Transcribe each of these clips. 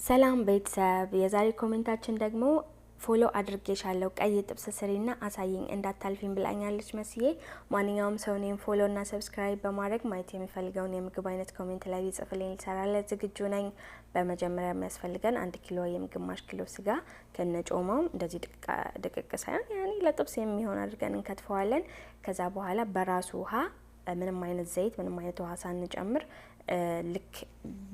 ሰላም ቤተሰብ የዛሬ ኮሜንታችን ደግሞ ፎሎ አድርጌሻለሁ ቀይ ጥብስ ስሪና አሳይኝ እንዳታልፊኝ ብላኛለች መስዬ። ማንኛውም ሰው እኔን ፎሎ እና ሰብስክራይብ በማድረግ ማየት የሚፈልገውን የምግብ አይነት ኮሜንት ላይ ቢጽፍልኝ ልሰራለት ዝግጁ ነኝ። በመጀመሪያ የሚያስፈልገን 1 ኪሎ ወይም ግማሽ ኪሎ ስጋ ከነጮማው እንደዚህ ድቅቅ ሳይሆን ያኔ ለጥብስ የሚሆን አድርገን እንከትፈዋለን። ከዛ በኋላ በራሱ ውሃ ምንም አይነት ዘይት ምንም አይነት ውሃ ሳንጨምር ልክ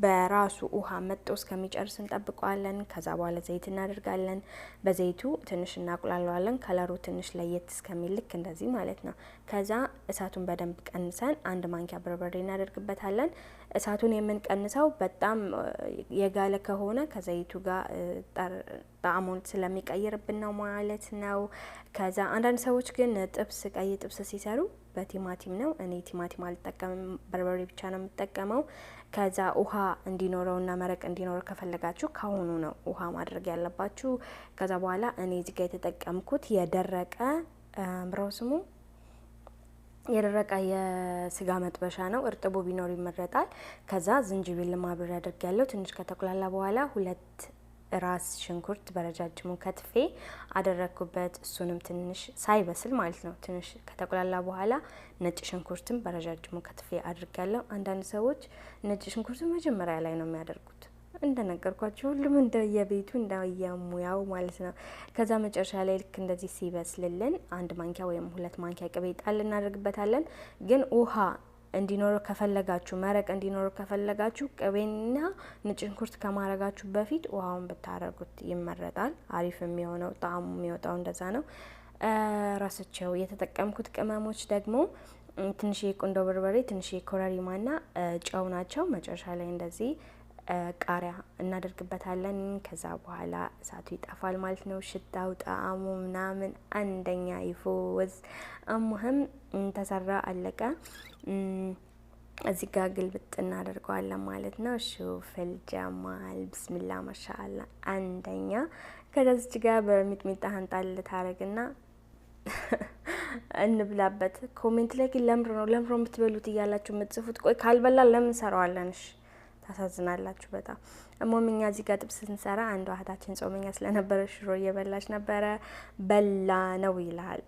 በራሱ ውሃ መጥቶ እስከሚጨርስ እንጠብቀዋለን። ከዛ በኋላ ዘይት እናደርጋለን። በዘይቱ ትንሽ እናቁላለዋለን። ከለሩ ትንሽ ለየት እስከሚል ልክ እንደዚህ ማለት ነው። ከዛ እሳቱን በደንብ ቀንሰን 1 ማንኪያ በርበሬ እናደርግበታለን። እሳቱን የምንቀንሰው በጣም የጋለ ከሆነ ከዘይቱ ጋር ጣዕሙን ስለሚቀይርብን ነው ማለት ነው። ከዛ አንዳንድ ሰዎች ግን ጥብስ ቀይ ጥብስ ሲሰሩ በቲማቲም ነው። እኔ ቲማቲም አልጠቀምም፣ በርበሬ ብቻ ነው የምጠቀመው። ከዛ ውሃ እንዲኖረውና መረቅ እንዲኖረው ከፈለጋችሁ ካሁኑ ነው ውሃ ማድረግ ያለባችሁ። ከዛ በኋላ እኔ እዚህ ጋር የተጠቀምኩት የደረቀ ብሮስሙ የደረቀ የስጋ መጥበሻ ነው። እርጥቡ ቢኖር ይመረጣል። ከዛ ዝንጅብል ማብሬ አድርጌያለሁ። ትንሽ ከተቁላላ በኋላ 2 ራስ ሽንኩርት በረጃጅሙ ከትፌ አደረኩበት። እሱንም ትንሽ ሳይበስል ማለት ነው። ትንሽ ከተቆላላ በኋላ ነጭ ሽንኩርትም በረጃጅሙ ከትፌ አድርጋለሁ። አንዳንድ ሰዎች ነጭ ሽንኩርቱ መጀመሪያ ላይ ነው የሚያደርጉት። እንደነገርኳችሁ ሁሉም እንደየቤቱ እንደየሙያው ማለት ነው። ከዛ መጨረሻ ላይ ልክ እንደዚህ ሲበስልልን 1 ማንኪያ ወይም 2 ማንኪያ ቅቤ ጣል እናደርግበታለን። ግን ውሃ እንዲኖረው ከፈለጋችሁ መረቅ እንዲኖረው ከፈለጋችሁ ቅቤና ነጭ ሽንኩርት ከማረጋችሁ በፊት ውሃውን ብታረጉት ይመረጣል። አሪፍ የሚሆነው ጣዕሙ የሚወጣው እንደዛ ነው። ራሳቸው የተጠቀምኩት ቅመሞች ደግሞ ትንሽ ቁንዶ በርበሬ፣ ትንሽ ኮረሪማና ጨው ናቸው። መጨረሻ ላይ እንደዚህ ቃሪያ እናደርግበታለን። ከዛ በኋላ እሳቱ ይጠፋል ማለት ነው። ሽታው ጣዕሙ ምናምን አንደኛ ይፎዝ። አሙህም ተሰራ አለቀ። እዚህ ጋር ግልብጥ እናደርገዋለን ማለት ነው። ሹፍል ጀማል ብስሚላ ማሻአላ አንደኛ። ከዛች ጋር በሚጥሚጣ አንጣል ታረግና እንብላበት። ኮሜንት ላይ ግን ለምሮ የምትበሉት እያላችሁ የምትጽፉት ቆይ ካልበላ ለምን ሰራዋለንሽ? ታሳዝናላችሁ በጣም። እሞም እኛ እዚህ ጋር ጥብስ ስንሰራ አንዷ እህታችን ጾመኛ ስለነበረ ሽሮ እየበላች ነበረ። በላ ነው ይላል